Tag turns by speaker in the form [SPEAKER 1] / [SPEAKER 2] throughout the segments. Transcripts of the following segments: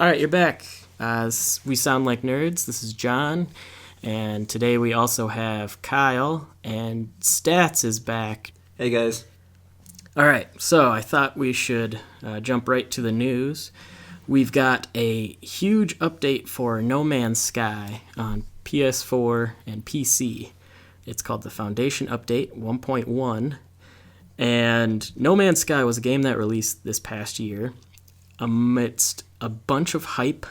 [SPEAKER 1] right, you're back. We sound like nerds. This is John, and today we also have Kyle, and Stats is back.
[SPEAKER 2] Hey guys.
[SPEAKER 1] All right, so I thought we should jump right to the news. We've got a huge update for No Man's Sky on PS4 and PC. It's called the Foundation Update 1.1, and No Man's Sky was a game that released this past year amidst a bunch of hype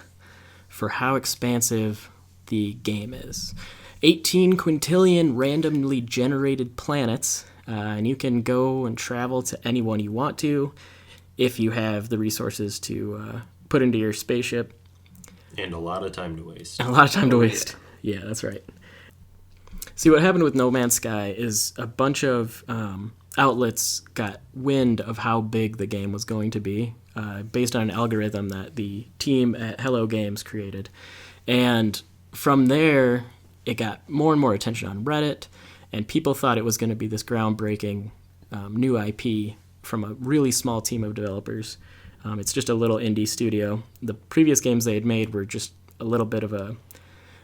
[SPEAKER 1] for how expansive the game is. 18 quintillion randomly generated planets, and you can go and travel to anyone you want to if you have the resources to put into your spaceship.
[SPEAKER 3] And a lot of time to waste.
[SPEAKER 1] A lot of time to waste. Yeah, that's right. See, what happened with No Man's Sky is a bunch of outlets got wind of how big the game was going to be based on an algorithm that the team at Hello Games created. And from there, it got more and more attention on Reddit, and people thought it was going to be this groundbreaking new IP from a really small team of developers. It's just a little indie studio. The previous games they had made were just a little bit of a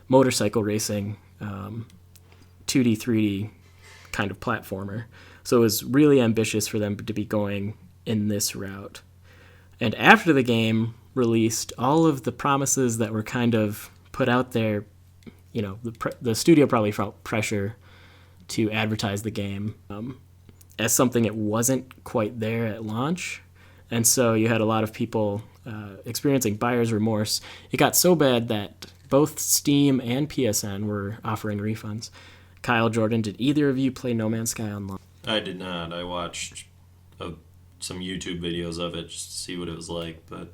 [SPEAKER 1] motorcycle racing 2D, 3D kind of platformer. So it was really ambitious for them to be going in this route. And after the game released, all of the promises that were kind of put out there, you know, the studio probably felt pressure to advertise the game as something it wasn't quite there at launch. And so you had a lot of people experiencing buyer's remorse. It got so bad that both Steam and PSN were offering refunds. Kyle, Jordan, did either of you play No Man's Sky online?
[SPEAKER 3] I did not. I watched some YouTube videos of it just to see what it was like, but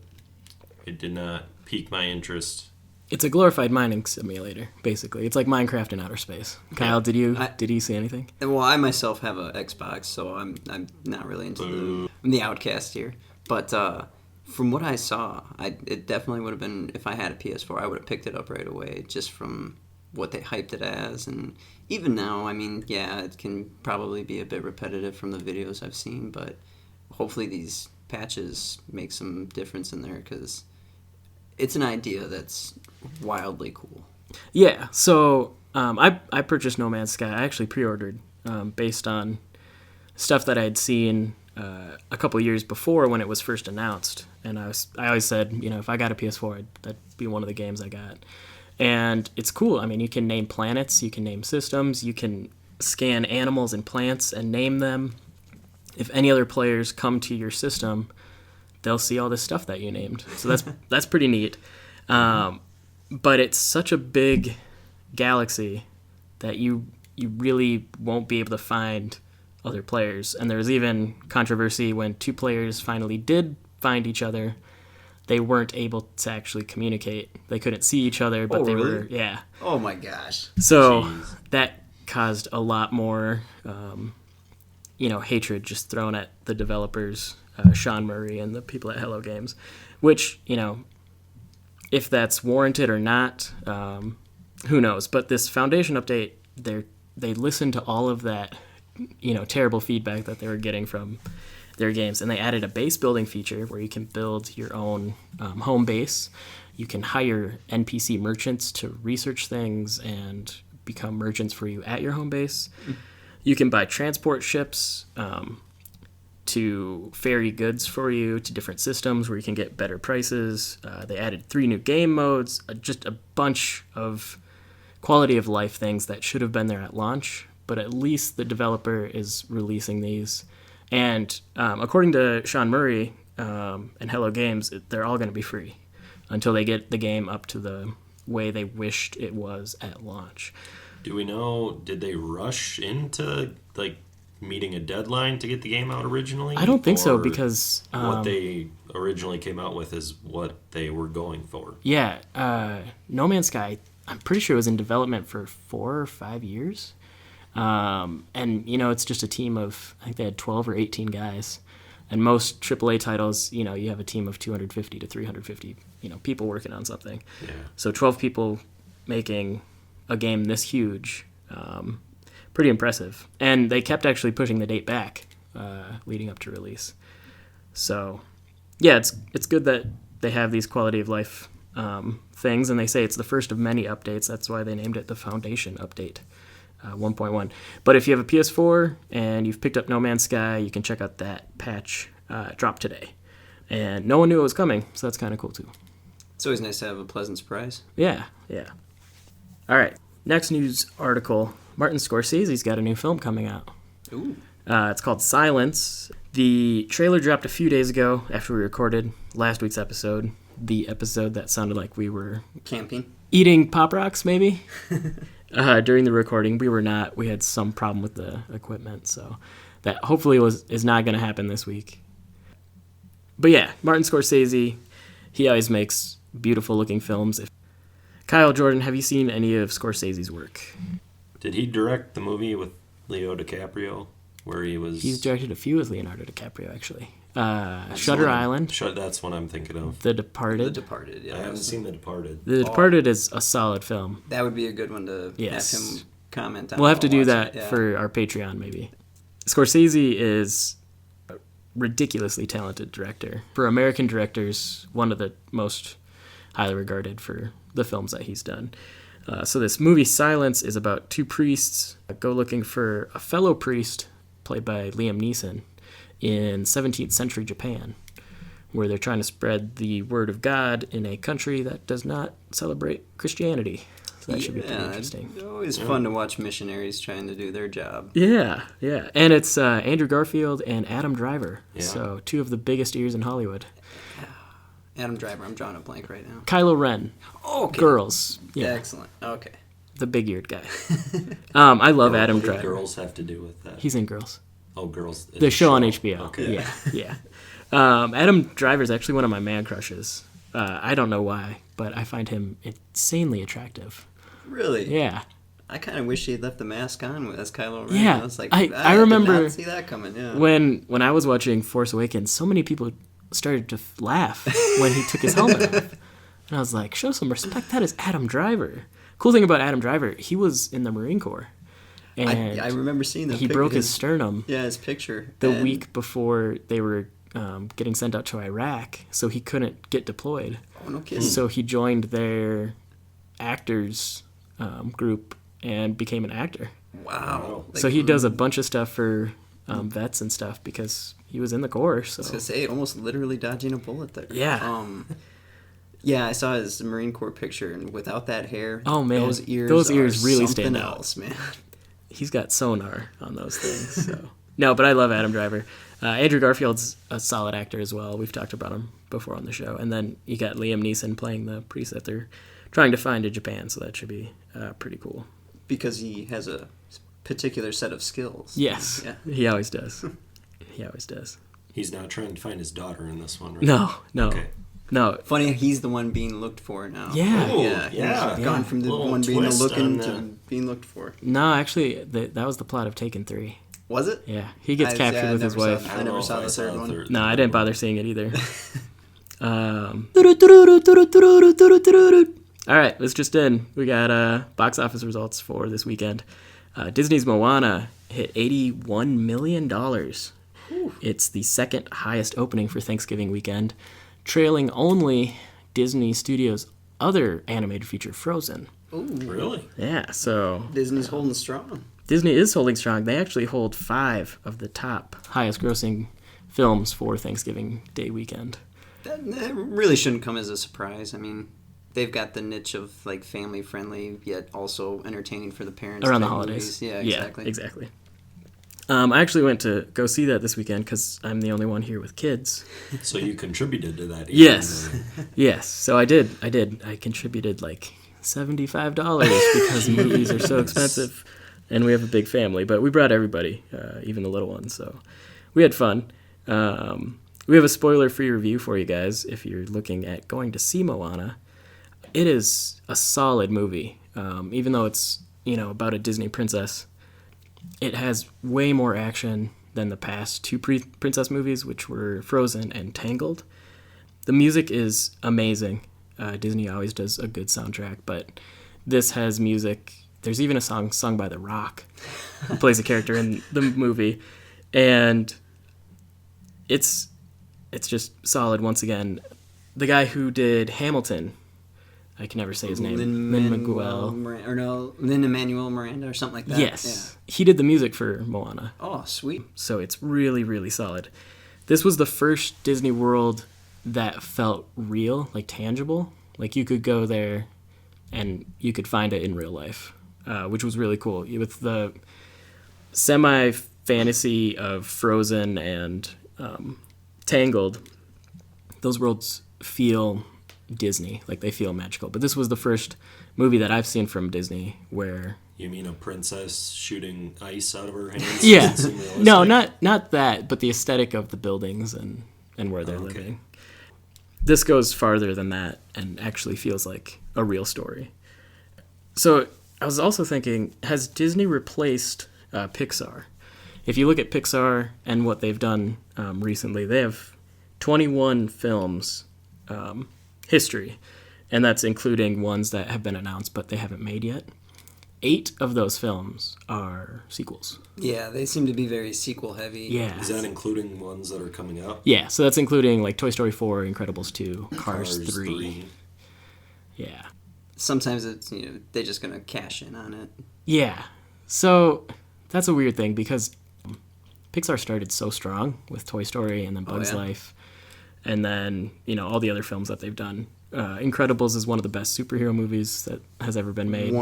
[SPEAKER 3] it did not pique my interest.
[SPEAKER 1] It's a glorified mining simulator, basically. It's like Minecraft in outer space. Kyle, did you see anything?
[SPEAKER 2] Well, I myself have an Xbox, so I'm not really into the outcast here. But from what I saw, it definitely would have been, if I had a PS4, I would have picked it up right away, just from what they hyped it as. And even now, I mean, yeah, it can probably be a bit repetitive from the videos I've seen, but hopefully these patches make some difference in there, because it's an idea that's wildly cool.
[SPEAKER 1] Yeah, so I purchased No Man's Sky. I actually pre-ordered based on stuff that I had seen a couple of years before when it was first announced. And I always said, you know, if I got a PS4, that'd be one of the games I got. And it's cool. I mean, you can name planets, you can name systems, you can scan animals and plants and name them. If any other players come to your system, they'll see all this stuff that you named. So that's pretty neat. But it's such a big galaxy that you really won't be able to find other players. And there was even controversy when two players finally did find each other. They weren't able to actually communicate. They couldn't see each other, but they
[SPEAKER 2] really?
[SPEAKER 1] were, yeah.
[SPEAKER 2] Oh my gosh.
[SPEAKER 1] So that caused a lot more, hatred just thrown at the developers, Sean Murray and the people at Hello Games, which, you know, if that's warranted or not, who knows? But this Foundation update, they listened to all of that, you know, terrible feedback that they were getting from their games, and they added a base building feature where you can build your own home base. You can hire NPC merchants to research things and become merchants for you at your home base. You can buy transport ships to ferry goods for you to different systems where you can get better prices. They added 3 new game modes, just a bunch of quality of life things that should have been there at launch, but at least the developer is releasing these. And according to Sean Murray and Hello Games, they're all going to be free until they get the game up to the way they wished it was at launch.
[SPEAKER 3] Do we know, did they rush into, like, meeting a deadline to get the game out originally?
[SPEAKER 1] I don't think so, because
[SPEAKER 3] what they originally came out with is what they were going for.
[SPEAKER 1] Yeah, No Man's Sky, I'm pretty sure it was in development for 4 or 5 years. And, you know, it's just a team of, I think they had 12 or 18 guys. And most AAA titles, you know, you have a team of 250 to 350, you know, people working on something.
[SPEAKER 3] Yeah.
[SPEAKER 1] So 12 people making a game this huge, pretty impressive. And they kept actually pushing the date back leading up to release. So, yeah, it's good that they have these quality of life things, and they say it's the first of many updates. That's why they named it the Foundation Update 1.1. But if you have a PS4 and you've picked up No Man's Sky, you can check out that patch drop today. And no one knew it was coming, so that's kind of cool too.
[SPEAKER 2] It's always nice to have a pleasant surprise.
[SPEAKER 1] Yeah. All right, next news article. Martin Scorsese's got a new film coming out.
[SPEAKER 2] Ooh.
[SPEAKER 1] It's called Silence. The trailer dropped a few days ago after we recorded last week's episode. The episode that sounded like we were
[SPEAKER 2] Camping.
[SPEAKER 1] eating Pop Rocks, maybe. During the recording, we were not. We had some problem with the equipment, so that hopefully is not going to happen this week. But yeah, Martin Scorsese, he always makes beautiful looking films. Kyle Jordan, have you seen any of Scorsese's work?
[SPEAKER 3] Did he direct the movie with Leo DiCaprio where he was...
[SPEAKER 1] He's directed a few with Leonardo DiCaprio, actually. Shutter Island.
[SPEAKER 3] That's what I'm thinking of.
[SPEAKER 1] The Departed.
[SPEAKER 2] The Departed, yeah.
[SPEAKER 3] I haven't seen The Departed.
[SPEAKER 1] The Departed is a solid film.
[SPEAKER 2] That would be a good one to
[SPEAKER 1] Yes.
[SPEAKER 2] have him comment on.
[SPEAKER 1] We'll have to do
[SPEAKER 2] watch
[SPEAKER 1] that
[SPEAKER 2] it, yeah.
[SPEAKER 1] for our Patreon, maybe. Scorsese is a ridiculously talented director. For American directors, one of the most highly regarded for the films that he's done. So this movie, Silence, is about two priests go looking for a fellow priest, played by Liam Neeson, in 17th century Japan, where they're trying to spread the word of God in a country that does not celebrate Christianity. So that should be pretty interesting.
[SPEAKER 2] It's always fun to watch missionaries trying to do their job.
[SPEAKER 1] Yeah. And it's Andrew Garfield and Adam Driver.
[SPEAKER 3] Yeah.
[SPEAKER 1] So two of the biggest ears in Hollywood.
[SPEAKER 2] Adam Driver, I'm drawing a blank right now.
[SPEAKER 1] Kylo Ren.
[SPEAKER 2] Oh, okay.
[SPEAKER 1] Girls. Yeah.
[SPEAKER 2] Excellent. Okay.
[SPEAKER 1] The big-eared guy. I love Adam
[SPEAKER 3] What do
[SPEAKER 1] Driver.
[SPEAKER 3] girls have to do with that?
[SPEAKER 1] He's in Girls.
[SPEAKER 3] Oh, Girls.
[SPEAKER 1] The show on HBO.
[SPEAKER 3] Okay.
[SPEAKER 1] Yeah. Adam Driver is actually one of my man crushes. I don't know why, but I find him insanely attractive.
[SPEAKER 2] Really?
[SPEAKER 1] Yeah.
[SPEAKER 2] I kind of wish he had left the mask on as Kylo Ren.
[SPEAKER 1] Yeah.
[SPEAKER 2] I was like,
[SPEAKER 1] I remember
[SPEAKER 2] did not see that coming. Yeah.
[SPEAKER 1] when I was watching Force Awakens, so many people started to laugh when he took his helmet off. And I was like, show some respect. That is Adam Driver. Cool thing about Adam Driver, he was in the Marine Corps. And
[SPEAKER 2] I remember seeing that.
[SPEAKER 1] he broke his sternum
[SPEAKER 2] his picture.
[SPEAKER 1] the week before they were getting sent out to Iraq, so he couldn't get deployed.
[SPEAKER 2] Oh, no kidding.
[SPEAKER 1] So he joined their actors group and became an actor.
[SPEAKER 2] Wow.
[SPEAKER 1] So he does a bunch of stuff for vets and stuff because he was in the Corps. So
[SPEAKER 2] I was going to say, almost literally dodging a bullet there.
[SPEAKER 1] Yeah.
[SPEAKER 2] Yeah, I saw his Marine Corps picture, and without that hair,
[SPEAKER 1] Oh, man.
[SPEAKER 2] those ears are
[SPEAKER 1] really
[SPEAKER 2] something
[SPEAKER 1] stand out.
[SPEAKER 2] else, man.
[SPEAKER 1] he's got sonar on those things. So no, but I love Adam Driver. Andrew Garfield's a solid actor as well. We've talked about him before on the show. And then you got Liam Neeson playing the priest that they're trying to find in Japan, so that should be pretty cool.
[SPEAKER 2] Because he has a particular set of skills.
[SPEAKER 1] Yes,
[SPEAKER 2] Yeah.
[SPEAKER 1] he always does. He always does.
[SPEAKER 3] He's not trying to find his daughter in this one, right?
[SPEAKER 1] No.
[SPEAKER 3] Okay.
[SPEAKER 1] No.
[SPEAKER 2] Funny, he's the one being looked for now.
[SPEAKER 1] Yeah.
[SPEAKER 3] Oh,
[SPEAKER 2] yeah. He's gone from the
[SPEAKER 3] Little
[SPEAKER 2] one being
[SPEAKER 3] twist
[SPEAKER 2] looking
[SPEAKER 3] on
[SPEAKER 2] to
[SPEAKER 3] that.
[SPEAKER 2] being looked for.
[SPEAKER 1] No, actually, that was the plot of Taken 3.
[SPEAKER 2] Was it?
[SPEAKER 1] Yeah, he gets captured with his
[SPEAKER 2] never saw
[SPEAKER 1] wife.
[SPEAKER 2] that. I never saw the third one.
[SPEAKER 1] No, I didn't bother seeing it either. All right, this just in. We got box office results for this weekend. Disney's Moana hit $81 million. It's the second highest opening for Thanksgiving weekend, trailing only Disney Studios' other animated feature, Frozen.
[SPEAKER 2] Ooh.
[SPEAKER 3] Really?
[SPEAKER 1] Yeah, so
[SPEAKER 2] Disney's holding strong.
[SPEAKER 1] Disney is holding strong. They actually hold 5 of the top highest grossing films for Thanksgiving Day weekend.
[SPEAKER 2] That really shouldn't come as a surprise. I mean, they've got the niche of like family friendly yet also entertaining for the parents
[SPEAKER 1] Around the
[SPEAKER 2] type
[SPEAKER 1] holidays.
[SPEAKER 2] movies. Yeah, exactly.
[SPEAKER 1] Yeah, exactly. I actually went to go see that this weekend because I'm the only one here with kids.
[SPEAKER 3] So you contributed to that?
[SPEAKER 1] Yes. Yes. So I did. I contributed like $75 because movies are so expensive and we have a big family. But we brought everybody, even the little ones. So we had fun. We have a spoiler-free review for you guys if you're looking at going to see Moana. It is a solid movie, even though it's about a Disney princess. It has way more action than the past 2 princess movies, which were Frozen and Tangled. The music is amazing. Disney always does a good soundtrack, but this has music. There's even a song sung by The Rock, who plays a character in the movie, and it's just solid once again. the guy who did Hamilton. I can never say his name. Lin-Manuel
[SPEAKER 2] Miranda or something like that.
[SPEAKER 1] Yes. Yeah. He did the music for Moana.
[SPEAKER 2] Oh, sweet.
[SPEAKER 1] So it's really, really solid. This was the first Disney World that felt real, like tangible. Like you could go there and you could find it in real life, which was really cool. With the semi-fantasy of Frozen and Tangled, those worlds feel Disney, like they feel magical. But this was the first movie that I've seen from Disney where...
[SPEAKER 3] You mean a princess shooting ice out of her hands?
[SPEAKER 1] Yeah. No, not that, but the aesthetic of the buildings and where they're living. This goes farther than that and actually feels like a real story. So I was also thinking, has Disney replaced Pixar? If you look at Pixar and what they've done recently, they have 21 films history, and that's including ones that have been announced but they haven't made yet. 8 of those films are sequels.
[SPEAKER 2] Yeah, they seem to be very sequel heavy.
[SPEAKER 1] Yeah.
[SPEAKER 3] Is that including ones that are coming out?
[SPEAKER 1] Yeah, so that's including like Toy Story 4, Incredibles 2, Cars 3. Yeah.
[SPEAKER 2] Sometimes it's, they're just going to cash in on it.
[SPEAKER 1] Yeah. So that's a weird thing because Pixar started so strong with Toy Story and then Bug's Life and then, all the other films that they've done. Incredibles is one of the best superhero movies that has ever been made.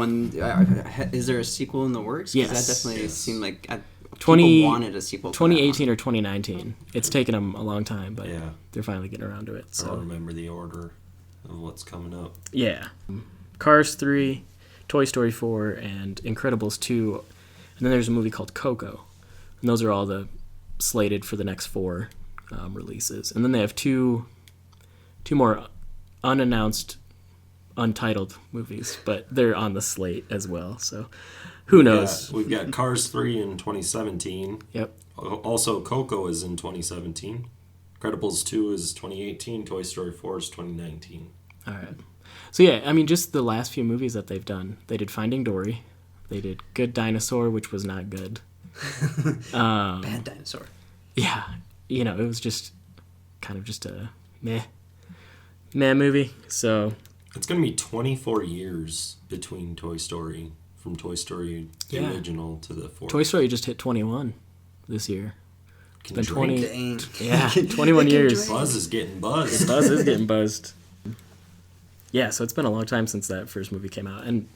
[SPEAKER 2] Is there a sequel in the works?
[SPEAKER 1] Yes.
[SPEAKER 2] That definitely seemed like people wanted a sequel.
[SPEAKER 1] 2018 or 2019. It's taken them a long time, but
[SPEAKER 3] yeah,
[SPEAKER 1] they're finally getting around to it. So.
[SPEAKER 3] I don't remember the order of what's coming up.
[SPEAKER 1] Yeah. Cars 3, Toy Story 4, and Incredibles 2. And then there's a movie called Coco. And those are all the slated for the next 4 releases. And then they have two more unannounced, untitled movies, but they're on the slate as well. So who knows?
[SPEAKER 3] Yeah, we've got Cars 3 in 2017.
[SPEAKER 1] Yep.
[SPEAKER 3] Also, Coco is in 2017. Incredibles 2 is 2018. Toy Story 4 is 2019.
[SPEAKER 1] All right. So yeah, I mean, just the last few movies that they've done. They did Finding Dory. They did Good Dinosaur, which was not good.
[SPEAKER 2] Bad Dinosaur.
[SPEAKER 1] Yeah. It was just kind of just a meh movie. So
[SPEAKER 3] it's going to be 24 years between Toy Story, from Toy Story the original to the 4th.
[SPEAKER 1] Toy Story just hit 21 this year.
[SPEAKER 3] It's
[SPEAKER 1] been
[SPEAKER 3] 20.
[SPEAKER 1] Yeah, 21 years.
[SPEAKER 3] Buzz is getting buzzed.
[SPEAKER 1] Buzz is getting buzzed. Yeah, so it's been a long time since that first movie came out. And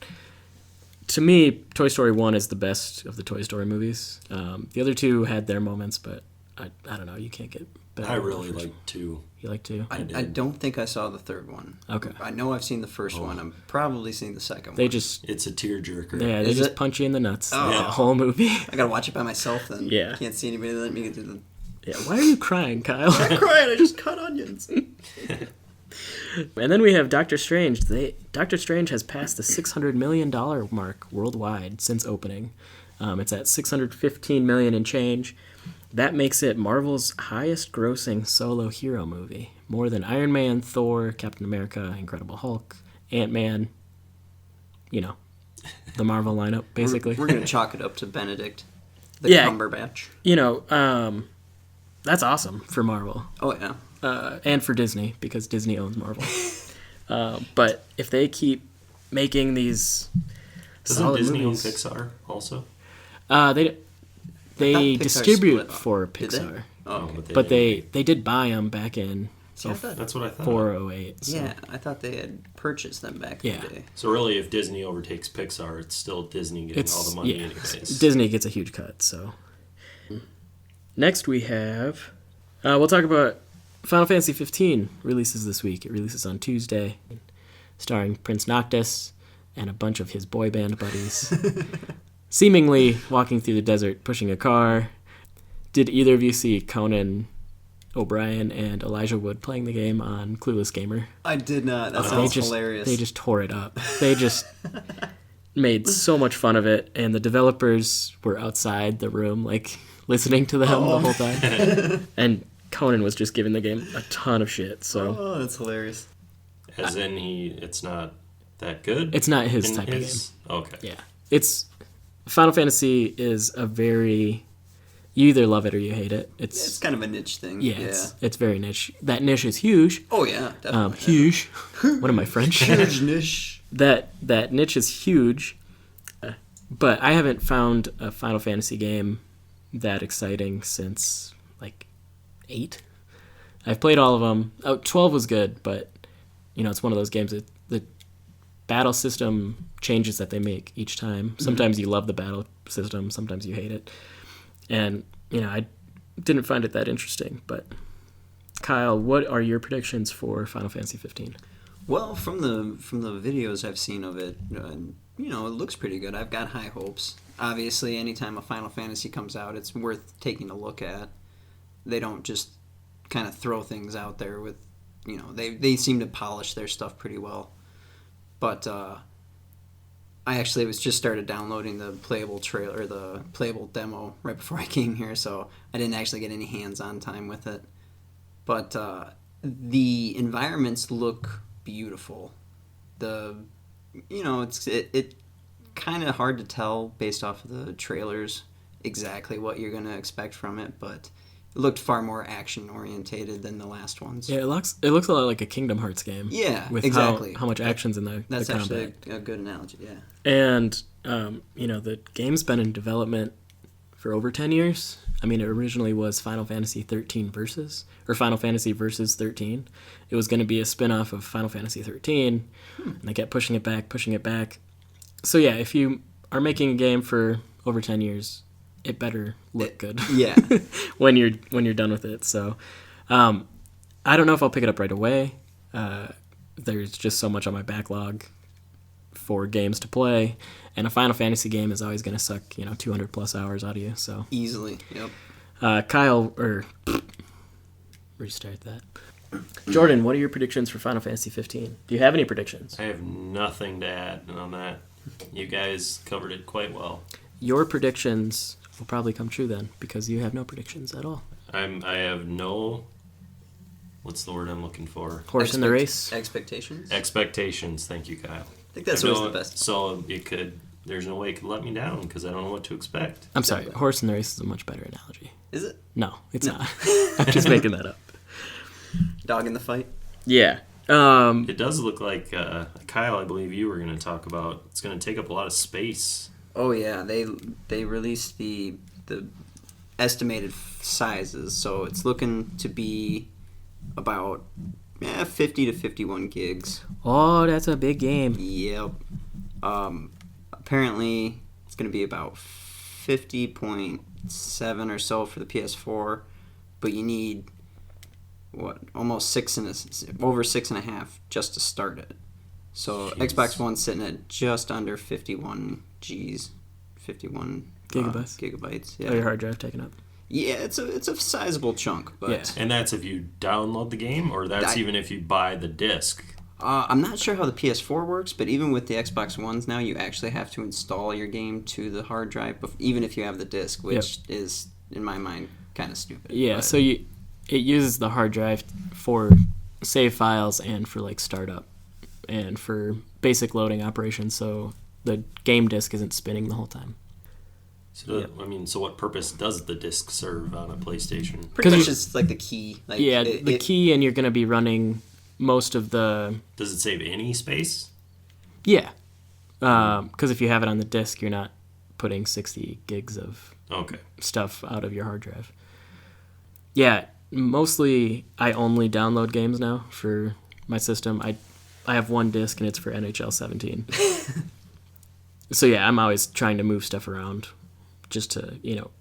[SPEAKER 1] to me, Toy Story 1 is the best of the Toy Story movies. The other 2 had their moments, but I don't know. You can't get better.
[SPEAKER 3] I really like 2.
[SPEAKER 1] You like 2?
[SPEAKER 2] I don't think I saw the third one.
[SPEAKER 1] Okay.
[SPEAKER 2] I know I've seen the first one. I'm probably seeing the second one.
[SPEAKER 3] It's a tearjerker.
[SPEAKER 1] Yeah, they just punch you in the nuts.
[SPEAKER 2] Oh.
[SPEAKER 1] That whole movie.
[SPEAKER 2] I gotta watch it by myself then.
[SPEAKER 1] Yeah.
[SPEAKER 2] Can't see anybody let me get through the...
[SPEAKER 1] Yeah, why are you crying, Kyle?
[SPEAKER 2] I'm not crying, I just cut onions.
[SPEAKER 1] And then we have Doctor Strange. Doctor Strange has passed the $600 million mark worldwide since opening. It's at $615 million and change. That makes it Marvel's highest-grossing solo hero movie, more than Iron Man, Thor, Captain America, Incredible Hulk, Ant-Man. The Marvel lineup, basically.
[SPEAKER 2] We're gonna chalk it up to Benedict, Cumberbatch.
[SPEAKER 1] That's awesome for Marvel.
[SPEAKER 2] Oh yeah.
[SPEAKER 1] And for Disney, because Disney owns Marvel. But if they keep making these
[SPEAKER 3] Doesn't Disney
[SPEAKER 1] movies,
[SPEAKER 3] own Pixar also?
[SPEAKER 1] They distribute
[SPEAKER 2] split
[SPEAKER 1] for
[SPEAKER 2] Did they?
[SPEAKER 1] Pixar.
[SPEAKER 2] Oh,
[SPEAKER 1] But they did buy them back in
[SPEAKER 3] That's what I thought.
[SPEAKER 1] 408. So.
[SPEAKER 2] Yeah, I thought they had purchased them back in the day.
[SPEAKER 3] So really, if Disney overtakes Pixar, it's still Disney getting all the money anyways.
[SPEAKER 1] Disney gets a huge cut. So next we have, we'll talk about Final Fantasy 15 releases this week. It releases on Tuesday, starring Prince Noctis and a bunch of his boy band buddies, seemingly walking through the desert, pushing a car. Did either of you see Conan O'Brien and Elijah Wood playing the game on Clueless Gamer?
[SPEAKER 2] I did not. That sounds hilarious.
[SPEAKER 1] They just tore it up. They just made so much fun of it, and the developers were outside the room, listening to them the whole time. And Conan was just giving the game a ton of shit. So
[SPEAKER 2] that's hilarious.
[SPEAKER 3] As in, it's not that good?
[SPEAKER 1] It's not his type of game.
[SPEAKER 3] Okay.
[SPEAKER 1] Yeah. Final Fantasy is a very You either love it or you hate it.
[SPEAKER 2] It's kind of a niche thing.
[SPEAKER 1] Yeah, it's very niche. That niche is huge.
[SPEAKER 2] Oh yeah, definitely.
[SPEAKER 1] Huge. What am I, French?
[SPEAKER 2] Huge niche.
[SPEAKER 1] That niche is huge. But I haven't found a Final Fantasy game that exciting since like 8. I've played all of them. 12 was good, but it's one of those games that the battle system changes that they make each time. Sometimes you love the battle system, sometimes you hate it. And, I didn't find it that interesting. But, Kyle, what are your predictions for Final Fantasy 15?
[SPEAKER 2] Well, from the videos I've seen of it, it looks pretty good. I've got high hopes. Obviously, anytime a Final Fantasy comes out, it's worth taking a look at. They don't just kind of throw things out there with, they seem to polish their stuff pretty well. But I actually was just started downloading the playable trailer, the playable demo right before I came here, so I didn't actually get any hands-on time with it. But the environments look beautiful. It's kind of hard to tell based off of the trailers exactly what you're going to expect from it, but it looked far more action orientated than the last ones.
[SPEAKER 1] Yeah, it looks a lot like a Kingdom Hearts game.
[SPEAKER 2] Yeah,
[SPEAKER 1] with
[SPEAKER 2] exactly.
[SPEAKER 1] How much action's in the
[SPEAKER 2] That's
[SPEAKER 1] combat.
[SPEAKER 2] actually a good analogy. Yeah.
[SPEAKER 1] And the game's been in development for over 10 years. I mean, it originally was Final Fantasy 13 Versus, or Final Fantasy Versus 13. It was going to be a spin-off of Final Fantasy 13, and they kept pushing it back. So yeah, if you are making a game for over 10 years, it better look good.
[SPEAKER 2] Yeah.
[SPEAKER 1] when you're done with it. So, I don't know if I'll pick it up right away. There's just so much on my backlog for games to play, and a Final Fantasy game is always going to suck 200 plus hours out of you. So
[SPEAKER 2] easily, yep.
[SPEAKER 1] Kyle, or restart that. Jordan, what are your predictions for Final Fantasy 15? Do you have any predictions?
[SPEAKER 3] I have nothing to add on that. You guys covered it quite well.
[SPEAKER 1] Your predictions will probably come true then, because you have no predictions at all.
[SPEAKER 3] I have no... What's the word I'm looking for?
[SPEAKER 1] Horse in the race?
[SPEAKER 2] Expectations?
[SPEAKER 3] Expectations. Thank you, Kyle.
[SPEAKER 2] I think that's always the best.
[SPEAKER 3] So there's no way it could let me down because I don't know what to expect.
[SPEAKER 1] I'm sorry, horse in the race is a much better analogy.
[SPEAKER 2] Is it?
[SPEAKER 1] No, it's not. I'm just making that up.
[SPEAKER 2] Dog in the fight?
[SPEAKER 1] Yeah.
[SPEAKER 3] It does look like, Kyle, I believe you were going to talk about, it's going to take up a lot of space.
[SPEAKER 2] Oh yeah, they released the estimated sizes, so it's looking to be about 50 to 51 gigs.
[SPEAKER 1] Oh, that's a big game.
[SPEAKER 2] Yep. Apparently, it's going to be about 50.7 or so for the PS4, but you need almost over 6.5 just to start it. So
[SPEAKER 3] Jeez.
[SPEAKER 2] Xbox One's sitting at just under 51 Gs, 51 gigabytes. Yeah.
[SPEAKER 1] Oh, your hard drive taken up.
[SPEAKER 2] Yeah, it's a sizable chunk, but
[SPEAKER 1] Yeah.
[SPEAKER 3] And that's if you download the game, or that's even if you buy the disc?
[SPEAKER 2] I'm not sure how the PS4 works, but even with the Xbox Ones now, you actually have to install your game to the hard drive, even if you have the disc, which is, in my mind, kind of stupid.
[SPEAKER 1] Yeah,
[SPEAKER 2] but
[SPEAKER 1] so it uses the hard drive for save files and for like startup and for basic loading operations, so the game disc isn't spinning the whole time.
[SPEAKER 3] So, so what purpose does the disc serve on a PlayStation?
[SPEAKER 2] pretty much it's like the key. Like,
[SPEAKER 1] the key, and you're going to be running most of the...
[SPEAKER 3] Does it save any space?
[SPEAKER 1] Yeah. Because if you have it on the disc, you're not putting 60 gigs of stuff out of your hard drive. Yeah, mostly I only download games now for my system. I have one disc, and it's for NHL 17. So yeah, I'm always trying to move stuff around just to,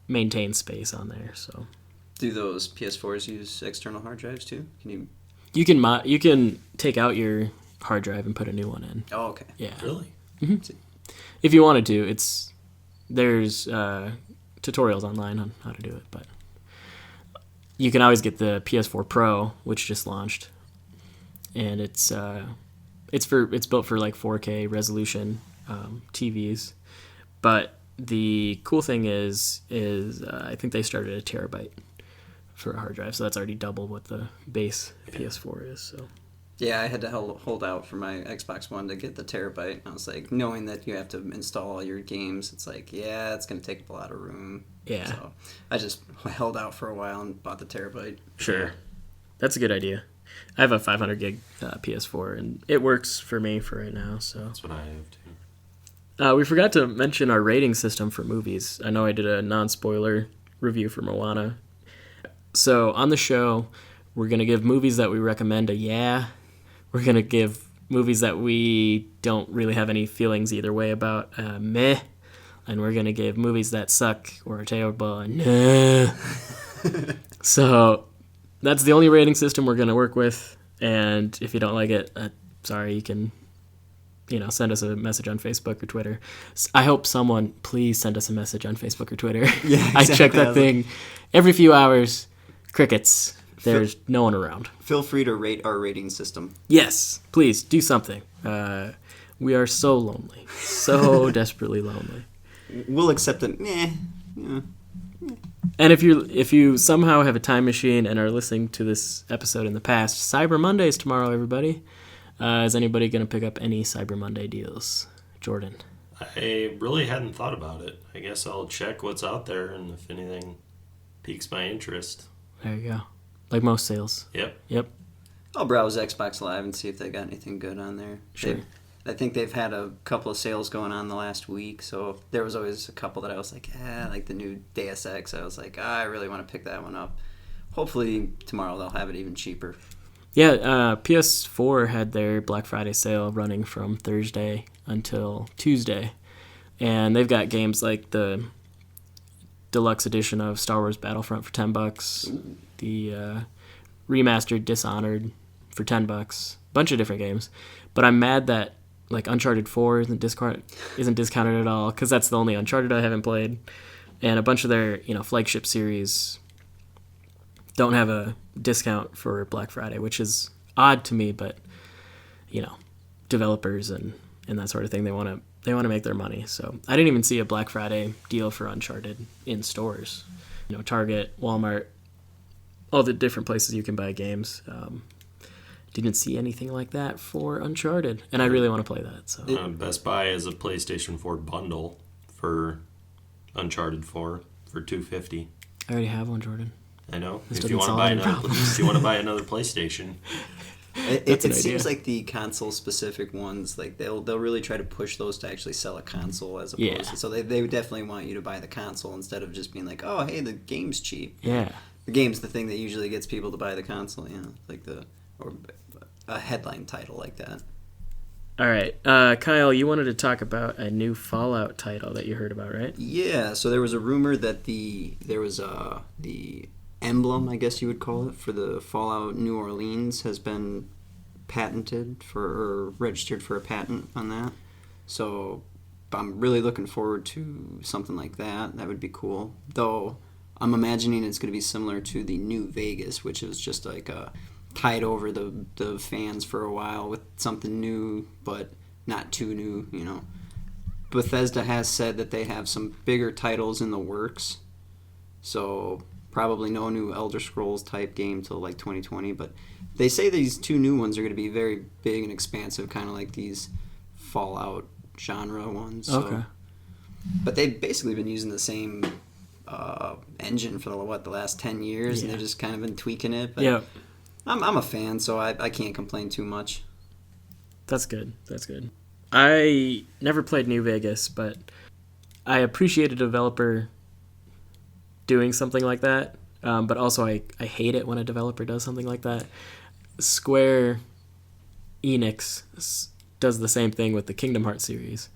[SPEAKER 1] maintain space on there. So,
[SPEAKER 2] do those PS4s use external hard drives too?
[SPEAKER 1] you can take out your hard drive and put a new one in.
[SPEAKER 2] Oh, okay.
[SPEAKER 1] Yeah.
[SPEAKER 3] Really?
[SPEAKER 1] Mm-hmm. If you wanted to, there's tutorials online on how to do it, but you can always get the PS4 Pro, which just launched, and it's built for like 4K resolution TVs, but the cool thing is I think they started at 1 terabyte for a hard drive, so that's already double what the base PS4 is. So
[SPEAKER 2] Yeah, I had to hold out for my Xbox One to get the terabyte. I was like, knowing that you have to install all your games, it's like, yeah, it's going to take up a lot of room.
[SPEAKER 1] Yeah.
[SPEAKER 2] So I just held out for a while and bought the terabyte.
[SPEAKER 1] Sure. That's a good idea. I have a 500 gig PS4, and it works for me for right now. So
[SPEAKER 3] That's what I have too.
[SPEAKER 1] we forgot to mention our rating system for movies. I know I did a non-spoiler review for Moana. So on the show, we're going to give movies that we recommend a yeah. We're going to give movies that we don't really have any feelings either way about meh. And we're going to give movies that suck or are terrible a nah. So that's the only rating system we're going to work with. And if you don't like it, sorry, you can send us a message on Facebook or Twitter. I hope someone, please send us a message on Facebook or Twitter.
[SPEAKER 2] Yeah, exactly.
[SPEAKER 1] I check that thing every few hours. Crickets. There's no one around.
[SPEAKER 2] Feel free to rate our rating system.
[SPEAKER 1] Yes, please do something. We are so lonely, so desperately lonely.
[SPEAKER 2] We'll accept it. Meh. Yeah.
[SPEAKER 1] And if you somehow have a time machine and are listening to this episode in the past, Cyber Monday is tomorrow, everybody. Is anybody going to pick up any Cyber Monday deals? Jordan?
[SPEAKER 3] I really hadn't thought about it. I guess I'll check what's out there, and if anything piques my interest.
[SPEAKER 1] There you go. Like most sales.
[SPEAKER 3] Yep.
[SPEAKER 2] I'll browse Xbox Live and see if they got anything good on there.
[SPEAKER 1] Sure.
[SPEAKER 2] I think they've had a couple of sales going on the last week, so there was always a couple that I was like, like the new Deus Ex. I was like, I really want to pick that one up. Hopefully tomorrow they'll have it even cheaper.
[SPEAKER 1] Yeah, PS4 had their Black Friday sale running from Thursday until Tuesday. And they've got games like the deluxe edition of Star Wars Battlefront for $10,
[SPEAKER 2] Ooh.
[SPEAKER 1] the remastered Dishonored for $10, bunch of different games. But I'm mad that like Uncharted 4 isn't discounted at all, because that's the only Uncharted I haven't played, and a bunch of their flagship series don't have a discount for Black Friday, which is odd to me. But developers and that sort of thing, they want to make their money. So I didn't even see a Black Friday deal for Uncharted in stores. Target, Walmart, all the different places you can buy games. Didn't see anything like that for Uncharted, and I really want to play that. So
[SPEAKER 3] Best Buy has a PlayStation 4 bundle for Uncharted 4 for $250.
[SPEAKER 1] I already have one, Jordan.
[SPEAKER 3] I know.
[SPEAKER 1] This
[SPEAKER 3] If you want
[SPEAKER 1] doesn't
[SPEAKER 3] to buy
[SPEAKER 1] solve any
[SPEAKER 3] another,
[SPEAKER 1] problems.
[SPEAKER 3] if you want to buy another PlayStation,
[SPEAKER 2] It
[SPEAKER 1] an
[SPEAKER 2] seems
[SPEAKER 1] idea.
[SPEAKER 2] like the console specific ones, like they'll really try to push those to actually sell a console as opposed to, so they definitely want you to buy the console instead of just being like, oh hey, the game's cheap.
[SPEAKER 1] Yeah.
[SPEAKER 2] The game's the thing that usually gets people to buy the console, like or a headline title like that.
[SPEAKER 1] All right, Kyle, you wanted to talk about a new Fallout title that you heard about, right?
[SPEAKER 2] Yeah, so there was a rumor that the emblem, I guess you would call it, for the Fallout New Orleans has been patented or registered for a patent on that. So I'm really looking forward to something like that. That would be cool. Though I'm imagining it's going to be similar to the New Vegas, which is just like tied over the fans for a while with something new, but not too new, Bethesda has said that they have some bigger titles in the works. So probably no new Elder Scrolls type game till like 2020, but they say these two new ones are going to be very big and expansive, kind of like these Fallout genre ones. So.
[SPEAKER 1] Okay.
[SPEAKER 2] But they've basically been using the same engine for the last 10 years, and they've just kind of been tweaking it. But
[SPEAKER 1] Yeah.
[SPEAKER 2] I'm a fan, so I can't complain too much.
[SPEAKER 1] That's good. I never played New Vegas, but I appreciate a developer doing something like that. But also I hate it when a developer does something like that. Square Enix does the same thing with the Kingdom Hearts series.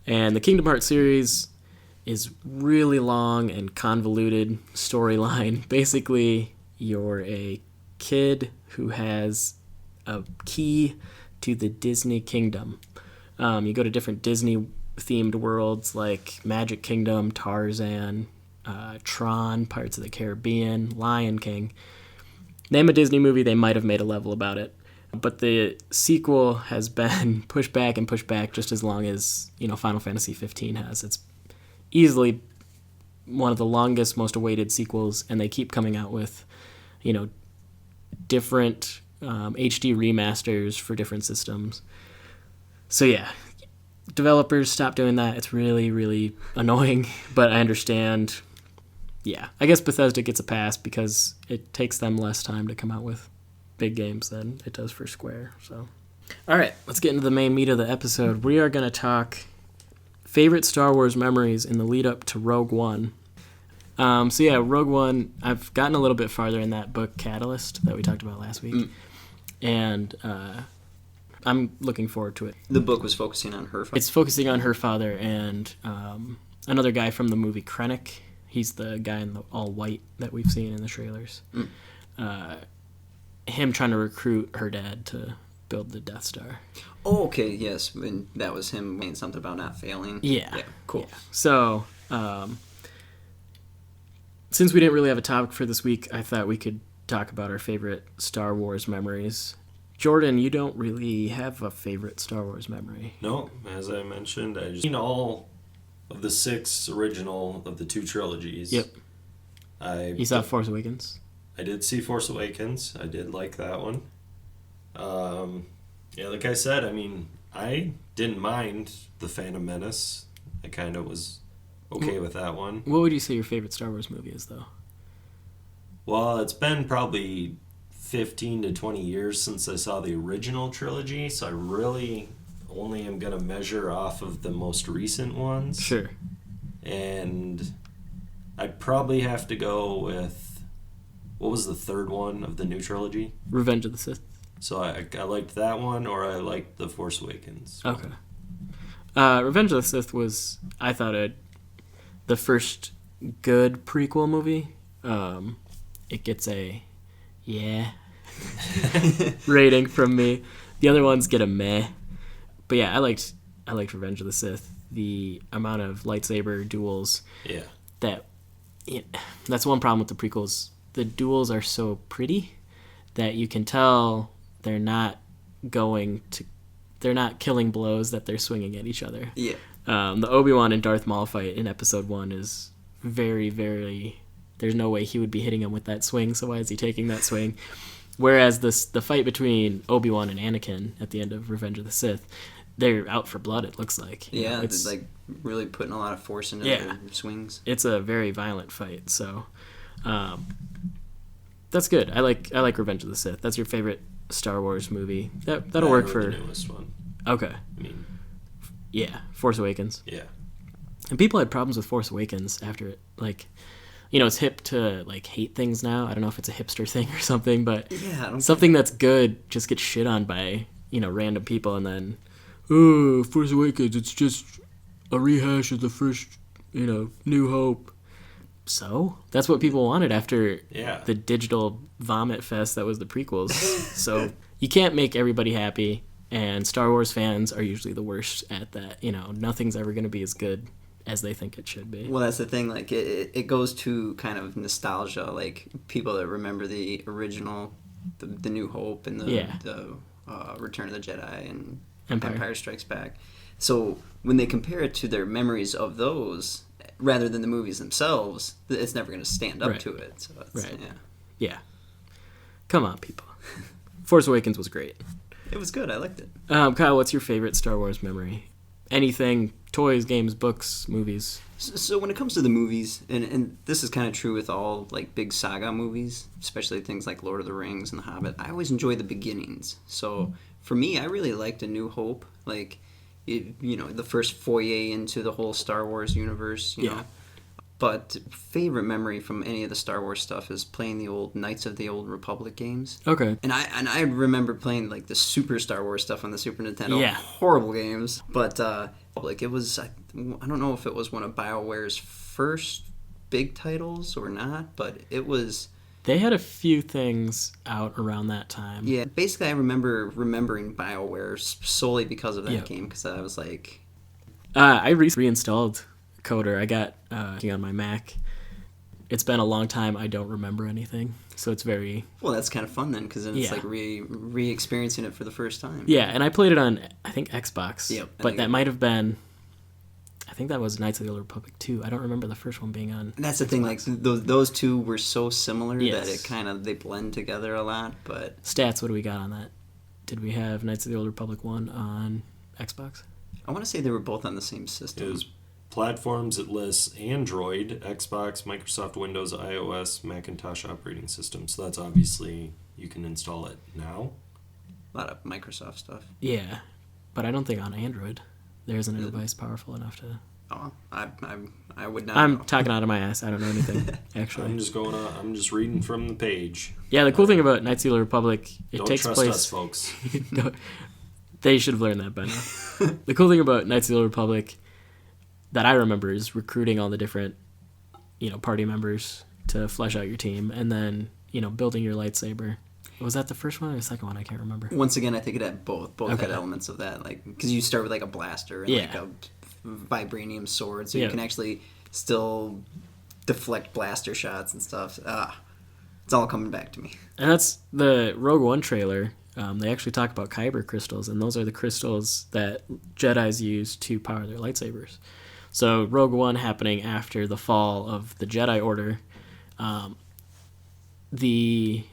[SPEAKER 1] And the Kingdom Hearts series is really long and convoluted storyline. Basically, you're a kid who has a key to the Disney Kingdom. You go to different Disney-themed worlds like Magic Kingdom, Tarzan, Tron, Pirates of the Caribbean, Lion King. Name a Disney movie, they might have made a level about it. But the sequel has been pushed back just as long as Final Fantasy 15 has. It's easily one of the longest, most awaited sequels, and they keep coming out with different HD remasters for different systems. So yeah, developers stop doing that. It's really, really annoying, but I understand. Yeah, I guess Bethesda gets a pass because it takes them less time to come out with big games than it does for Square. So, all right, let's get into the main meat of the episode. We are going to talk favorite Star Wars memories in the lead up to Rogue One. So yeah, Rogue One, I've gotten a little bit farther in that book, Catalyst, that we talked about last week. And I'm looking forward to it.
[SPEAKER 2] The book was focusing on her father.
[SPEAKER 1] It's focusing on her father and another guy from the movie Krennic. He's the guy in the all white that we've seen in the trailers. Him trying to recruit her dad to build the Death Star.
[SPEAKER 2] Oh, okay, yes. And that was him saying something about not failing.
[SPEAKER 1] Yeah.
[SPEAKER 2] Cool.
[SPEAKER 1] Yeah. So, since we didn't really have a topic for this week, I thought we could talk about our favorite Star Wars memories. Jordan, you don't really have a favorite Star Wars memory.
[SPEAKER 3] No, as I mentioned, I just seen all of the 6 original of the 2 trilogies.
[SPEAKER 1] Yep. You saw Force Awakens?
[SPEAKER 3] I did see Force Awakens. I did like that one. Yeah, like I said, I mean, I didn't mind The Phantom Menace. I kind of was okay with that one.
[SPEAKER 1] What would you say your favorite Star Wars movie is, though?
[SPEAKER 3] Well, it's been probably 15 to 20 years since I saw the original trilogy, so I really only am going to measure off of the most recent ones.
[SPEAKER 1] Sure.
[SPEAKER 3] And I'd probably have to go with, what was the third one of the new trilogy?
[SPEAKER 1] Revenge of the Sith.
[SPEAKER 3] So I liked that one, or I liked The Force Awakens.
[SPEAKER 1] Okay. Revenge of the Sith was, I thought, the first good prequel movie. It gets a rating from me. The other ones get a meh. But yeah, I liked Revenge of the Sith. The amount of lightsaber duels.
[SPEAKER 3] Yeah.
[SPEAKER 1] That's one problem with the prequels. The duels are so pretty that you can tell they're not killing blows, that they're swinging at each other.
[SPEAKER 2] Yeah.
[SPEAKER 1] The Obi-Wan and Darth Maul fight in Episode 1 is very, very... There's no way he would be hitting him with that swing, so why is he taking that swing? Whereas the fight between Obi-Wan and Anakin at the end of Revenge of the Sith, they're out for blood, it looks like.
[SPEAKER 2] Yeah, it's like really putting a lot of force into their swings.
[SPEAKER 1] It's a very violent fight, so that's good. I like Revenge of the Sith. That's your favorite Star Wars movie. That'll work for
[SPEAKER 3] the newest one.
[SPEAKER 1] Okay.
[SPEAKER 3] I mean,
[SPEAKER 1] yeah, Force Awakens.
[SPEAKER 3] yeah.
[SPEAKER 1] And people had problems with Force Awakens after it. Like, it's hip to like hate things now. I don't know if it's a hipster thing or something, but something that's good just gets shit on by random people, and then Force Awakens, it's just a rehash of the first New Hope. So that's what people wanted after the digital vomit fest that was the prequels. So you can't make everybody happy, and Star Wars fans are usually the worst at that. Nothing's ever going to be as good as they think it should be.
[SPEAKER 2] Well, that's the thing. Like it goes to kind of nostalgia. Like people that remember the original, the New Hope, and the Return of the Jedi and Empire Strikes Back. So when they compare it to their memories of those, rather than the movies themselves, it's never going to stand up to it. So it's,
[SPEAKER 1] yeah. Come on, people. Force Awakens was great.
[SPEAKER 2] It was good. I liked it.
[SPEAKER 1] Kyle, what's your favorite Star Wars memory? Anything, toys, games, books, movies?
[SPEAKER 2] So when it comes to the movies, and this is kind of true with all like big saga movies, especially things like Lord of the Rings and The Hobbit, I always enjoy the beginnings. So for me, I really liked A New Hope. Like, the first foyer into the whole Star Wars universe, you know. But favorite memory from any of the Star Wars stuff is playing the old Knights of the Old Republic games.
[SPEAKER 1] Okay.
[SPEAKER 2] And I remember playing like the Super Star Wars stuff on the Super Nintendo.
[SPEAKER 1] Yeah.
[SPEAKER 2] Horrible games. But like it was, I don't know if it was one of BioWare's first big titles or not, but it was.
[SPEAKER 1] They had a few things out around that time.
[SPEAKER 2] Yeah. Basically, I remember remembering BioWare solely because of that game, because I was like.
[SPEAKER 1] I reinstalled Coder. I got on my Mac. It's been a long time. I don't remember anything, so it's very
[SPEAKER 2] well. That's kind of fun then, because then it's like re-experiencing it for the first time.
[SPEAKER 1] Yeah, and I played it on I think Xbox.
[SPEAKER 2] Yep.
[SPEAKER 1] But that might have been think that was Knights of the Old Republic 2. I don't remember the first one being on.
[SPEAKER 2] And that's the thing, like those two were so similar
[SPEAKER 1] Yes.
[SPEAKER 2] that it kind of they blend together a lot. But
[SPEAKER 1] Stats, what do we got on that? Did we have Knights of the Old Republic 1 on Xbox?
[SPEAKER 2] I want to say they were both on the same
[SPEAKER 3] It
[SPEAKER 2] system.
[SPEAKER 3] was platforms. It lists Android, Xbox, Microsoft Windows, iOS, Macintosh operating system. So that's obviously you can install it now.
[SPEAKER 2] A lot of Microsoft stuff.
[SPEAKER 1] Yeah, but I don't think on Android there isn't a device powerful enough to.
[SPEAKER 2] Oh, I would not.
[SPEAKER 1] I'm
[SPEAKER 2] know.
[SPEAKER 1] talking out of my ass. I don't know anything actually.
[SPEAKER 3] I'm just reading from the page.
[SPEAKER 1] Yeah, the cool thing about Knights of the Old Republic, it
[SPEAKER 3] Don't
[SPEAKER 1] takes
[SPEAKER 3] trust
[SPEAKER 1] place.
[SPEAKER 3] us, folks.
[SPEAKER 1] No, they should have learned that by now. The cool thing about Knights of the Old Republic that I remember is recruiting all the different, party members to flesh out your team, and then building your lightsaber. Was that the first one or the second one? I can't remember.
[SPEAKER 2] Once again, I think it had both. Both
[SPEAKER 1] Okay.
[SPEAKER 2] had elements of that, like because you start with like a blaster and like
[SPEAKER 1] Yeah.
[SPEAKER 2] a vibranium sword, so
[SPEAKER 1] Yeah.
[SPEAKER 2] you can actually still deflect blaster shots and stuff. It's all coming back to me.
[SPEAKER 1] And that's the Rogue One trailer. They actually talk about kyber crystals, and those are the crystals that Jedis use to power their lightsabers. So Rogue One happening after the fall of the Jedi Order, the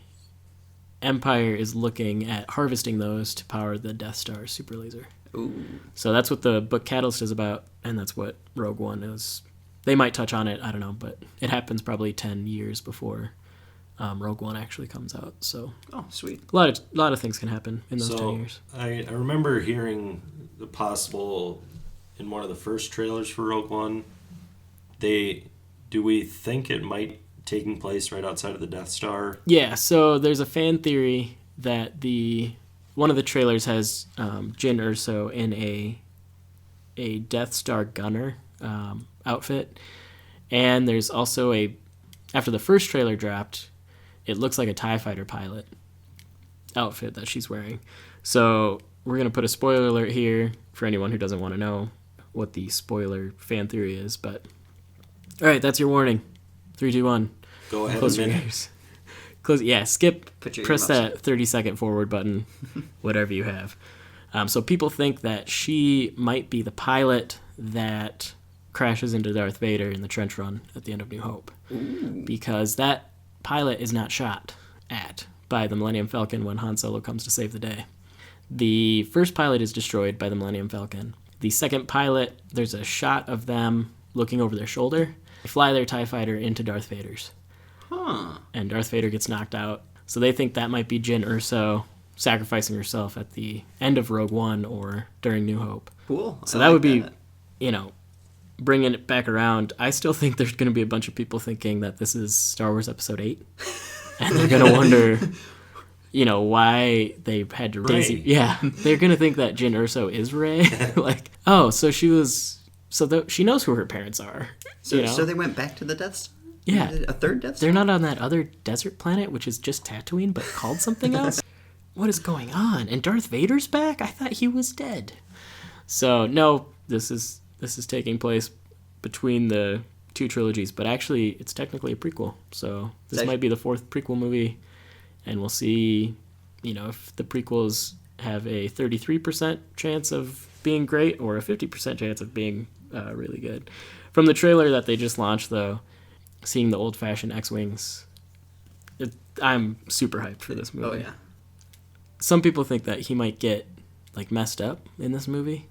[SPEAKER 1] Empire is looking at harvesting those to power the Death Star super laser.
[SPEAKER 2] Ooh,
[SPEAKER 1] So that's what the book Catalyst is about, and that's what Rogue One is. They might touch on it, I don't know, but it happens probably 10 years before Rogue One actually comes out. So
[SPEAKER 2] oh, sweet.
[SPEAKER 1] a lot of things can happen in those 10 years.
[SPEAKER 3] I remember hearing the possible in one of the first trailers for Rogue One. Do we think it might taking place right outside of the Death Star?
[SPEAKER 1] Yeah, so there's a fan theory that one of the trailers has Jyn Erso in a Death Star gunner outfit, and there's also after the first trailer dropped, it looks like a TIE fighter pilot outfit that she's wearing. So we're gonna put a spoiler alert here for anyone who doesn't want to know what the spoiler fan theory is. But all right, that's your warning. 3, 2, 1.
[SPEAKER 3] Go ahead
[SPEAKER 1] Close
[SPEAKER 3] a
[SPEAKER 1] your
[SPEAKER 3] minute.
[SPEAKER 1] ears. Close. Yeah, skip.
[SPEAKER 2] Put your
[SPEAKER 1] Press
[SPEAKER 2] earmuffs
[SPEAKER 1] that 30-second forward button, whatever you have. So people think that she might be the pilot that crashes into Darth Vader in the trench run at the end of New Hope, because that pilot is not shot at by the Millennium Falcon when Han Solo comes to save the day. The first pilot is destroyed by the Millennium Falcon. The second pilot, there's a shot of them looking over their shoulder. They fly their TIE fighter into Darth Vader's.
[SPEAKER 2] Huh.
[SPEAKER 1] And Darth Vader gets knocked out. So they think that might be Jyn Erso sacrificing herself at the end of Rogue One or during New Hope.
[SPEAKER 2] Cool.
[SPEAKER 1] So
[SPEAKER 2] I
[SPEAKER 1] that
[SPEAKER 2] like
[SPEAKER 1] would be, bringing it back around. I still think there's going to be a bunch of people thinking that this is Star Wars Episode 8. And they're going to wonder, why they had to raise
[SPEAKER 3] Rey.
[SPEAKER 1] Yeah, they're going to think that Jyn Erso is Rey. Like, oh, so she was... she knows who her parents are.
[SPEAKER 2] So they went back to the Death Star?
[SPEAKER 1] Yeah.
[SPEAKER 2] A third Death Star?
[SPEAKER 1] They're not on that other desert planet, which is just Tatooine, but called something else? What is going on? And Darth Vader's back? I thought he was dead. So, no, this is taking place between the two trilogies, but actually, it's technically a prequel. So, this might be the fourth prequel movie, and we'll see, if the prequels have a 33% chance of being great or a 50% chance of being really good. From the trailer that they just launched, though, seeing the old-fashioned X-Wings, I'm super hyped for this movie.
[SPEAKER 2] Oh, yeah.
[SPEAKER 1] Some people think that he might get messed up in this movie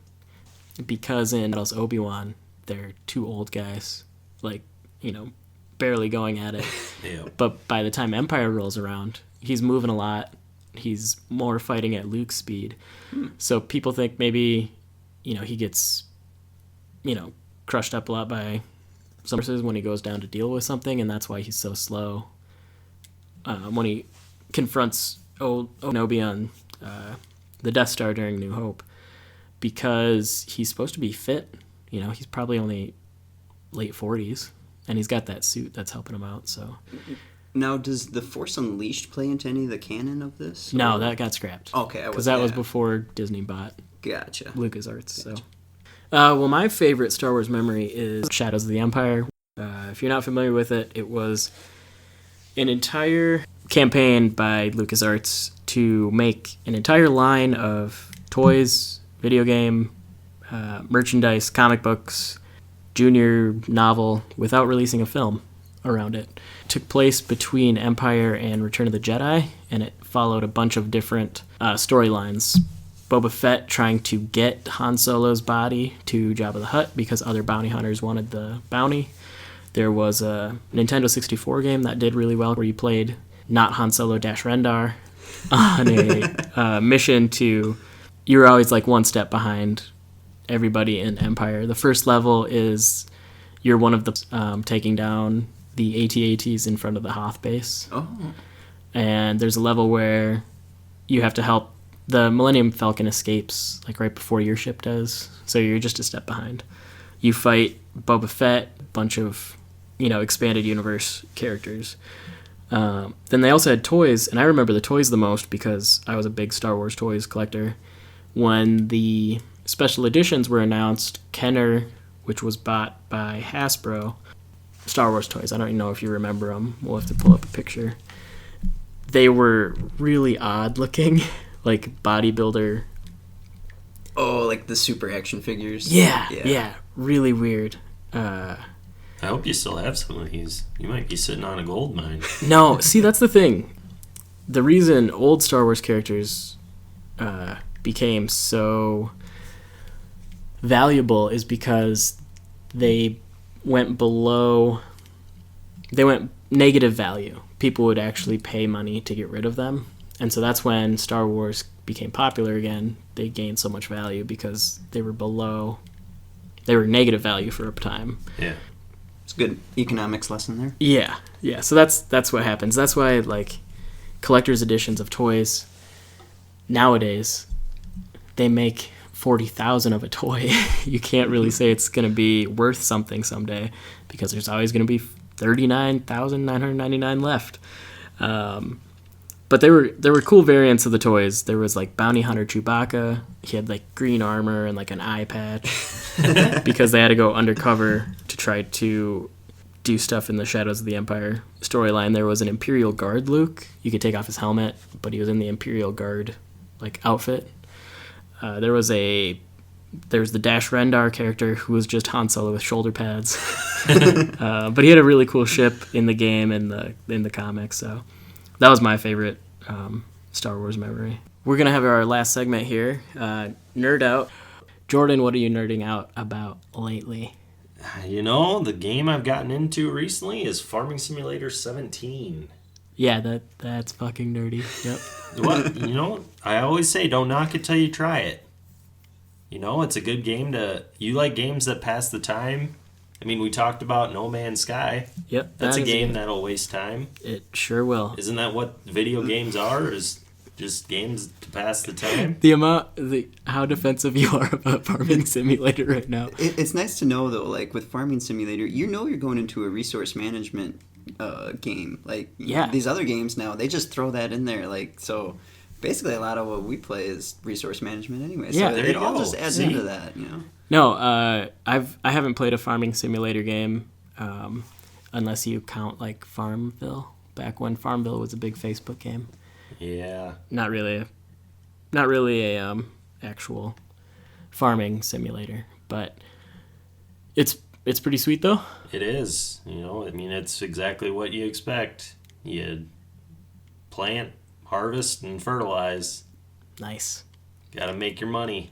[SPEAKER 1] because in Obi-Wan, they're two old guys, barely going at it.
[SPEAKER 3] Yeah.
[SPEAKER 1] But by the time Empire rolls around, he's moving a lot. He's more fighting at Luke's speed. So people think maybe, he gets, crushed up a lot by some forces when he goes down to deal with something, and that's why he's so slow. When he confronts Kenobi on the Death Star during New Hope, because he's supposed to be fit. He's probably only late 40s, and he's got that suit that's helping him out. So
[SPEAKER 2] Now, does The Force Unleashed play into any of the canon of this?
[SPEAKER 1] no, that got scrapped.
[SPEAKER 2] Okay,
[SPEAKER 1] because that was before Disney bought
[SPEAKER 2] Gotcha.
[SPEAKER 1] LucasArts. So, well, my favorite Star Wars memory is Shadows of the Empire. If you're not familiar with it, it was an entire campaign by LucasArts to make an entire line of toys, video game, merchandise, comic books, junior novel without releasing a film around it. It took place between Empire and Return of the Jedi, and it followed a bunch of different storylines. Boba Fett trying to get Han Solo's body to Jabba the Hutt because other bounty hunters wanted the bounty. There was a Nintendo 64 game that did really well where you played not Han Solo dash Rendar on a mission to... You were always like one step behind everybody in Empire. The first level is you're one of the taking down the AT-ATs in front of the Hoth base.
[SPEAKER 2] Oh.
[SPEAKER 1] And there's a level where you have to help the Millennium Falcon escapes like right before your ship does, so you're just a step behind. You fight Boba Fett, a bunch of expanded universe characters. Then they also had toys, and I remember the toys the most because I was a big Star Wars toys collector. When the special editions were announced, Kenner, which was bought by Hasbro, Star Wars toys, I don't even know if you remember them, we'll have to pull up a picture. They were really odd looking, like bodybuilder.
[SPEAKER 2] Oh, like the super action figures?
[SPEAKER 1] Yeah, really weird.
[SPEAKER 3] I hope you still have some of these. You might be sitting on a gold mine.
[SPEAKER 1] No, see, that's the thing. The reason old Star Wars characters became so valuable is because they went negative value. People would actually pay money to get rid of them. And so that's when Star Wars became popular again. They gained so much value because they were negative value for a time.
[SPEAKER 3] Yeah.
[SPEAKER 2] It's a good economics lesson there.
[SPEAKER 1] Yeah. So that's what happens. That's why like collector's editions of toys nowadays, they make 40,000 of a toy. You can't really say it's going to be worth something someday because there's always going to be 39,999 left. But there were cool variants of the toys. There was like Bounty Hunter Chewbacca. He had like green armor and like an eye patch because they had to go undercover to try to do stuff in the Shadows of the Empire storyline. There was an Imperial Guard Luke. You could take off his helmet, but he was in the Imperial Guard like outfit. There was the Dash Rendar character who was just Han Solo with shoulder pads. But he had a really cool ship in the game and in the comics, so that was my favorite Star Wars memory. We're going to have our last segment here, Nerd Out. Jordan, what are you nerding out about lately?
[SPEAKER 3] The game I've gotten into recently is Farming Simulator 17.
[SPEAKER 1] Yeah, that's fucking nerdy. Yep.
[SPEAKER 3] What? I always say don't knock it till you try it. It's a good game you like games that pass the time. I mean, we talked about No Man's Sky.
[SPEAKER 1] Yep.
[SPEAKER 3] That's a game that'll waste time.
[SPEAKER 1] It sure will.
[SPEAKER 3] Isn't that what video games are? Is just games to pass the time?
[SPEAKER 1] How defensive you are about Farming Simulator right now.
[SPEAKER 2] It's nice to know, though, like with Farming Simulator, you're going into a resource management game. Like, these other games now, they just throw that in there. Like, so basically a lot of what we play is resource management anyway. So
[SPEAKER 3] there
[SPEAKER 2] it all just adds into that,
[SPEAKER 1] No, I haven't played a Farming Simulator game unless you count like Farmville, back when Farmville was a big Facebook game.
[SPEAKER 3] Yeah.
[SPEAKER 1] Not really a actual farming simulator, but it's pretty sweet though.
[SPEAKER 3] It is. It's exactly what you expect. You plant, harvest, and fertilize.
[SPEAKER 1] Nice.
[SPEAKER 3] Gotta make your money.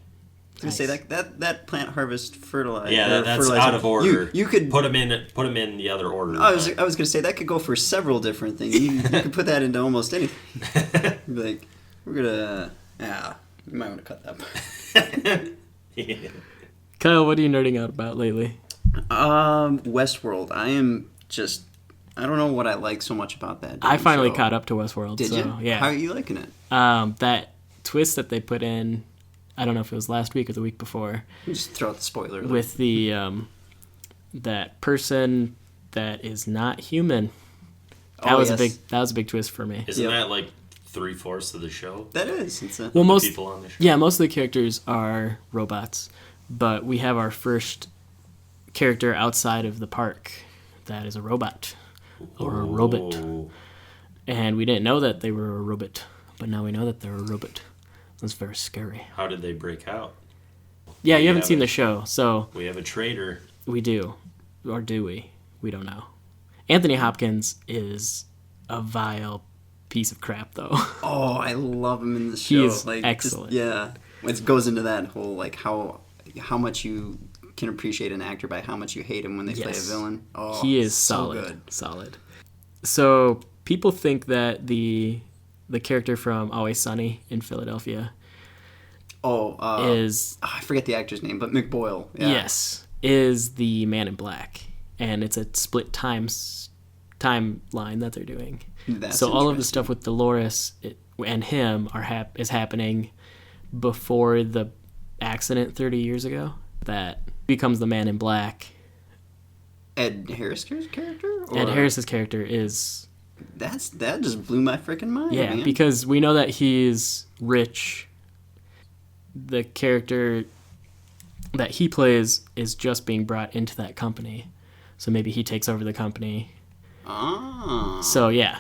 [SPEAKER 2] I was going to say that plant, harvest, fertilize.
[SPEAKER 3] Yeah, that's out of order.
[SPEAKER 2] You could
[SPEAKER 3] put them in the other order.
[SPEAKER 2] I was going to say that could go for several different things. You could put that into almost anything. You'd be like, we're gonna. You might want to cut that part.
[SPEAKER 3] Yeah.
[SPEAKER 1] Kyle, what are you nerding out about lately?
[SPEAKER 2] Westworld. I don't know what I like so much about that.
[SPEAKER 1] I finally caught up to Westworld.
[SPEAKER 2] Did you?
[SPEAKER 1] Yeah.
[SPEAKER 2] How are you liking it?
[SPEAKER 1] That twist that they put in, I don't know if it was last week or the week before.
[SPEAKER 2] Just throw out the spoiler alert.
[SPEAKER 1] With the that person that is not human. That was a big twist for me.
[SPEAKER 3] Isn't that like 3/4 of the show?
[SPEAKER 2] That is.
[SPEAKER 3] Most people on the show.
[SPEAKER 1] Yeah, most of the characters are robots, but we have our first character outside of the park that is a robot or a robot, and we didn't know that they were a robot, but now we know that they're a robot. That's very scary.
[SPEAKER 3] How did they break out?
[SPEAKER 1] Yeah, you haven't seen the show, so
[SPEAKER 3] we have a traitor.
[SPEAKER 1] We do. Or do we? We don't know. Anthony Hopkins is a vile piece of crap, though.
[SPEAKER 2] Oh, I love him in the show.
[SPEAKER 1] He is excellent.
[SPEAKER 2] It goes into that whole like how much you can appreciate an actor by how much you hate him when they play a villain. Oh,
[SPEAKER 1] he is
[SPEAKER 2] so
[SPEAKER 1] solid.
[SPEAKER 2] good.
[SPEAKER 1] Solid. So people think that the character from Always Sunny in Philadelphia is
[SPEAKER 2] I forget the actor's name, but McBoyle. Yeah.
[SPEAKER 1] Yes, is the Man in Black, and it's a split timeline that they're doing. So all of the stuff with Dolores and him is happening before the accident 30 years ago. That becomes the Man in Black.
[SPEAKER 2] Ed Harris's character?
[SPEAKER 1] Ed Harris's character is...
[SPEAKER 2] That just blew my freaking mind,
[SPEAKER 1] Yeah,
[SPEAKER 2] man.
[SPEAKER 1] because we know that he's rich. The character that he plays is just being brought into that company. So maybe he takes over the company.
[SPEAKER 2] Ah.
[SPEAKER 1] So, yeah.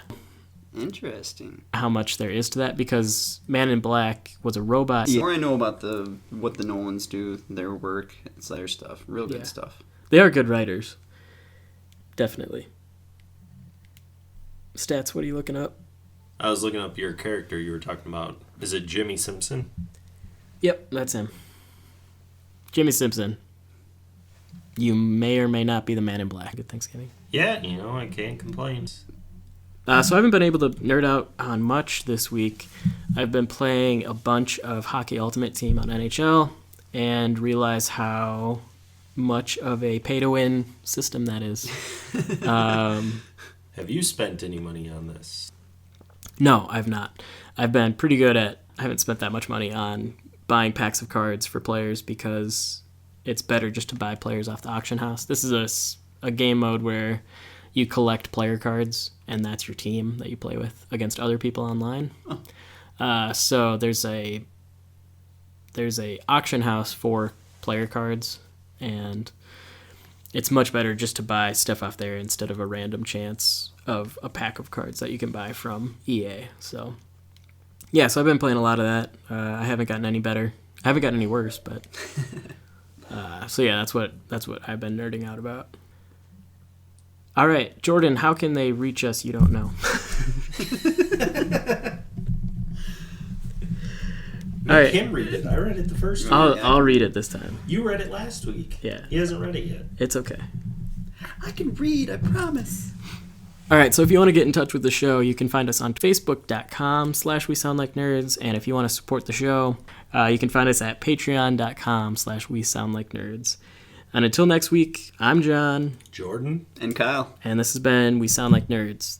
[SPEAKER 2] Interesting.
[SPEAKER 1] How much there is to that, because Man in Black was a robot.
[SPEAKER 2] The more I know about what the Nolans do, their work, it's their stuff. Real good stuff.
[SPEAKER 1] They are good writers. Definitely. Stats, what are you looking up?
[SPEAKER 3] I was looking up your character you were talking about. Is it Jimmy Simpson?
[SPEAKER 1] Yep, that's him. Jimmy Simpson. You may or may not be the Man in Black. Good Thanksgiving.
[SPEAKER 3] Yeah, I can't complain.
[SPEAKER 1] So I haven't been able to nerd out on much this week. I've been playing a bunch of Hockey Ultimate Team on NHL and realize how much of a pay-to-win system that is.
[SPEAKER 3] Have you spent any money on this?
[SPEAKER 1] No, I've not. I've been pretty good I haven't spent that much money on buying packs of cards for players because it's better just to buy players off the auction house. This is a game mode where you collect player cards, and that's your team that you play with against other people online. So there's a auction house for player cards, and it's much better just to buy stuff off there instead of a random chance of a pack of cards that you can buy from EA. So yeah, so I've been playing a lot of that. I haven't gotten any better. I haven't gotten any worse, but so yeah, that's what I've been nerding out about. All right, Jordan, how can they reach us? You don't know.
[SPEAKER 3] Make him read it. I read it the first time.
[SPEAKER 1] I'll read it this time.
[SPEAKER 3] You read it last week.
[SPEAKER 1] Yeah.
[SPEAKER 3] He hasn't read it yet.
[SPEAKER 1] It's okay.
[SPEAKER 2] I can read, I promise.
[SPEAKER 1] All right, so if you want to get in touch with the show, you can find us on facebook.com/wesoundlikenerds, and if you want to support the show, you can find us at patreon.com/wesoundlikenerds. And until next week, I'm John.
[SPEAKER 3] Jordan.
[SPEAKER 2] And Kyle.
[SPEAKER 1] And this has been We Sound Like Nerds.